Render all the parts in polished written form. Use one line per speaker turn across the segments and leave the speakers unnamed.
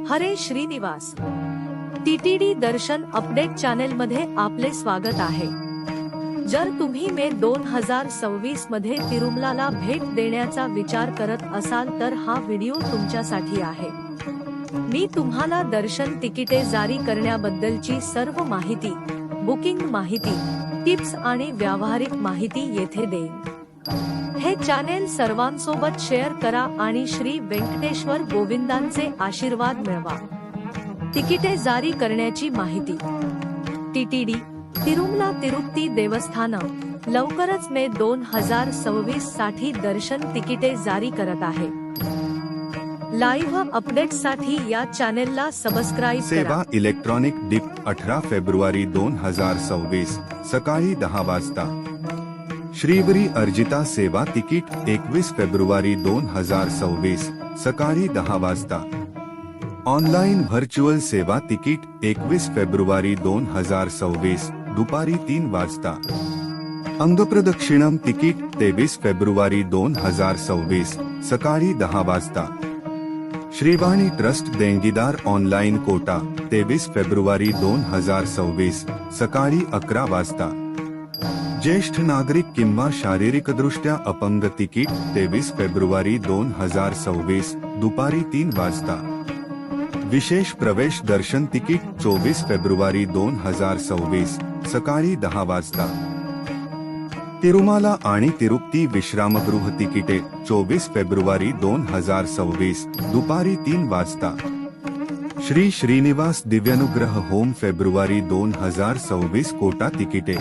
हरे श्रीनिवास. टीटीडी दर्शन update channel मध्ये आपले स्वागत आहे. जर तुम्ही मे 2026 मध्ये तिरुमलाला भेट देण्याचा विचार करत असाल तर हा व्हिडिओ तुमच्यासाठी आहे. मी तुम्हाला दर्शन तिकिटे जारी करण्याबद्दलची सर्व माहिती, बुकिंग माहिती, टिप्स आणि व्यावहारिक माहिती येथे देईन. हे चॅनेल सर्वांसोबत शेअर करा आणि श्री व्यंकटेश्वर गोविंदांचे आशीर्वाद मिळवा. तिकिटे जारी करण्याची माहिती. टीटीडी तिरुमला तिरुपती देवस्थानम लवकरच मे 2026 साठी दर्शन तिकिटे जारी करत आहे. लाईव्ह अपडेट्ससाठी या चॅनेलला सबस्क्राइब करा.
सेवा इलेक्ट्रॉनिक डिप 18 फेब्रुवारी 2026 सकाळी 10 वाजता. श्रीवरी अर्जिता सेवा तिकीट 21 फेब्रुवारी 2026 सकाळी 10 वाजता. ऑनलाइन व्हर्च्युअल सेवा तिकीट 21 फेब्रुवारी 2026 दुपारी 3 वाजता. अंगप्रदक्षिणम तिकीट 23 फेब्रुवारी 2026 सकाळी 10 वाजता. श्रीवाणी ट्रस्ट देणगीदार ऑनलाइन कोटा 23 फेब्रुवारी 2026 सकाळी 11 वाजता. ज्येष्ठ नागरिक किंवा शारीरिकदृष्ट्या अपंग तिकीट 23 फेब्रुवारी 2026 दुपारी 3 वाजता. विशेष प्रवेश दर्शन तिकीट 24 फेब्रुवारी 2026 सकाळी 10 वाजता. तिरुमाला आणि तिरुपती विश्रामगृह तिकिटे 24 फेब्रुवारी 2026 दुपारी 3 वाजता. श्री श्रीनिवास दिव्यानुग्रह होम फेब्रुवारी 2026 कोटा तिकिटे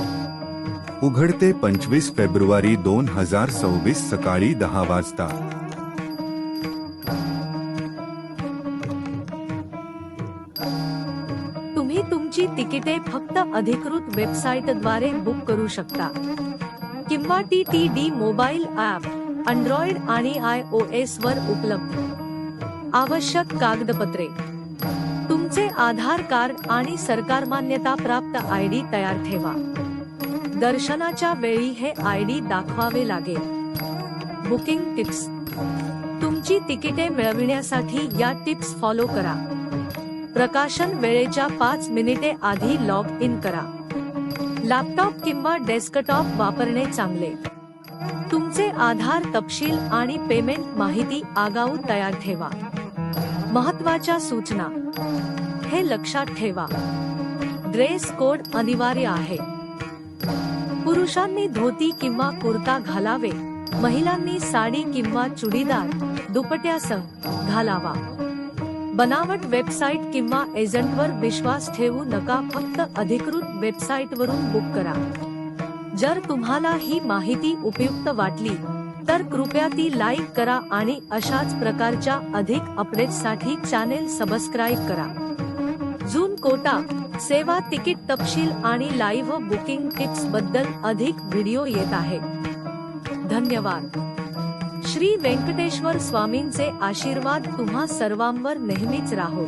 उघडते 25 फेब्रुवारी 2026 सकाळी 10 वाजता.
तुम्ही तुमची तिकिटे फक्त अधिकृत वेबसाईटद्वारे बुक करू शकता किंवा टीटीडी मोबाईल ॲप अँड्रॉइड आणि iOS वर उपलब्ध. आवश्यक कागदपत्रे. तुमचे आधार कार्ड आणि सरकार मान्यता प्राप्त ID तयार ठेवा. दर्शनाच्या वेळी हे ID दाखवावे लागेल. Booking tips. तुमची तिकिटे मिळविण्यासाठी या टिप्स फॉलो करा. प्रकाशन वेळेच्या 5 मिनिटे आधी लॉग इन करा. लॅपटॉप किंवा डेस्कटॉप वापरणे चांगले. तुमचे आधार तपशील आणि पेमेंट माहिती आगाऊ तयार ठेवा. महत्त्वाच्या सूचना. हे लक्षात ठेवा, ड्रेस कोड अनिवार्य आहे. पुरुषांनी धोती किंवा कुर्ता घालावे, महिलांनी साडी किंवा चुडीदार दुपट्यासह घालावा. बनावट वेबसाईट किंवा एजंटवर विश्वास ठेवू नका. फक्त अधिकृत वेबसाईटवरून बुक करा. जर तुम्हाला ही माहिती उपयुक्त वाटली तर कृपया ती लाईक करा आणि अशाच प्रकारच्या अधिक अपडेट्ससाठी चॅनेल सबस्क्राइब करा. जून कोटा, सेवा तिकीट तपशील आणि लाईव्ह बुकिंग टिप्स बद्दल अधिक व्हिडिओ येत आहे. धन्यवाद. श्री व्यंकटेश्वर स्वामींचे आशीर्वाद तुम्हा सर्वांवर नेहमीच राहो.